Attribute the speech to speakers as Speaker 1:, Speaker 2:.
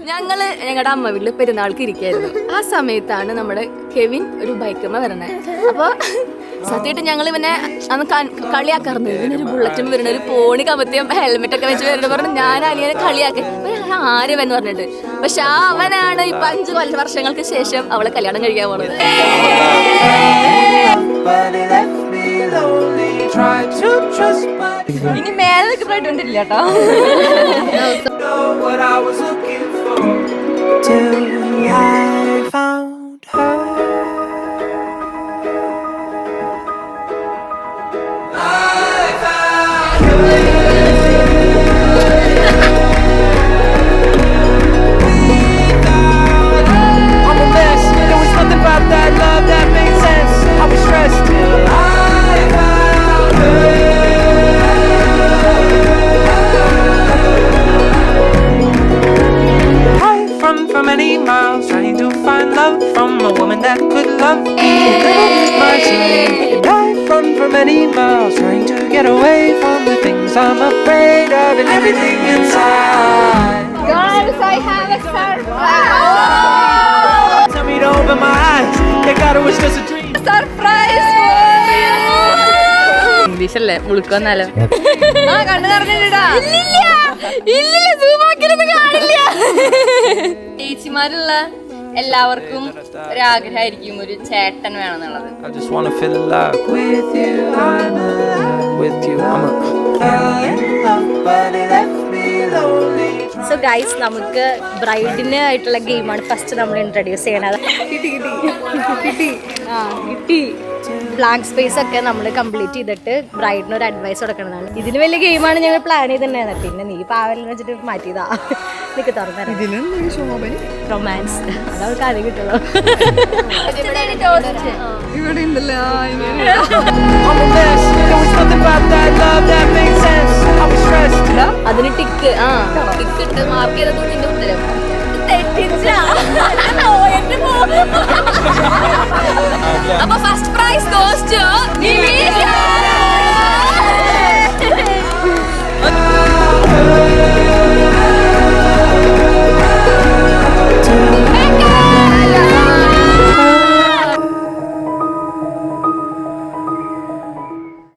Speaker 1: ഞങ്ങള് ഞങ്ങളുടെ അമ്മ വീട്ടില് പെരുന്നാൾക്ക് ഇരിക്കായിരുന്നു. ആ സമയത്താണ് നമ്മുടെ കെവിൻ ഒരു ബൈക്കുമ്മ വരണേ. അപ്പൊ സത്യമായിട്ട് ഞങ്ങൾ ഇവനെ അന്ന് കളിയാക്കാറുണ്ട്. ഇവനൊരു ബുള്ളറ്റും വരണ, ഒരു പോണി കമത്തിയും ഹെൽമെറ്റ് ഒക്കെ വെച്ച് വരണ പറഞ്ഞു. ഞാൻ അനിയനെ കളിയാക്കി ആര്യവെന്ന് പറഞ്ഞിട്ട്. പക്ഷെ ആ അവനാണ് ഇപ്പൊ 5 വർഷങ്ങൾക്ക് ശേഷം അവളെ കല്യാണം കഴിക്കാൻ പോണത്. ഇനി മേലെ നിൽക്കുന്നതായിട്ടൊന്നില്ല കേട്ടോ.
Speaker 2: Many miles trying to find love from a woman that could love me. My soul. And I run for many miles trying to get away from the things I'm afraid of and everything inside.
Speaker 1: Guys, I have a surprise.
Speaker 2: Tell me to open my eyes. They got it was just a dream.
Speaker 1: Surprise. English അല്ലേ മുളുക്കൊന്നാലോ? കണ്ണു നിറഞ്ഞിട്ടാ. ഇല്ലില്ല, zoom ആക്കിയൊന്നും കാണില്ല. ചേച്ചിമാരുള്ള എല്ലാവർക്കും ഒരാഗ്രഹമായിരിക്കും ഒരു ചേട്ടൻ വേണമെന്നുള്ളത്.
Speaker 2: I just wanna feel alive with you. I'm alive with you. I'm in love, but it left me lonely.
Speaker 3: So guys, നമുക്ക് ബ്രൈഡിന് ആയിട്ടുള്ള ഗെയിമാണ് ഫസ്റ്റ് നമ്മൾ ഇൻട്രൊഡ്യൂസ് ചെയ്യണത്. കിട്ടി ബ്ലാങ്ക് സ്പേസ് ഒക്കെ നമ്മൾ കംപ്ലീറ്റ് ചെയ്തിട്ട് ബ്രൈഡിന് ഒരു അഡ്വൈസ് കൊടുക്കണതാണ്. ഇതിന് വലിയ ഗെയിമാണ് ഞങ്ങൾ പ്ലാൻ ചെയ്തിട്ടുണ്ടായിരുന്നത്. പിന്നെ നീ പാവലെന്ന് വെച്ചിട്ട് മാറ്റിയതാ. നിനക്ക് തുറന്നു റൊമാൻസ് അതവർക്ക് ആദ്യം കിട്ടുള്ളൂ.
Speaker 1: ഇവിടെ ഉണ്ടല്ലോ അതിന് ടിക്ക് ടിക്ക് ഇട്ട് മാർക്ക് ചെയ്തത് നിന്റെ ഉത്തരം അപ്പൊ ഫസ്റ്റ് പ്രൈസ് ഗോസ് ടു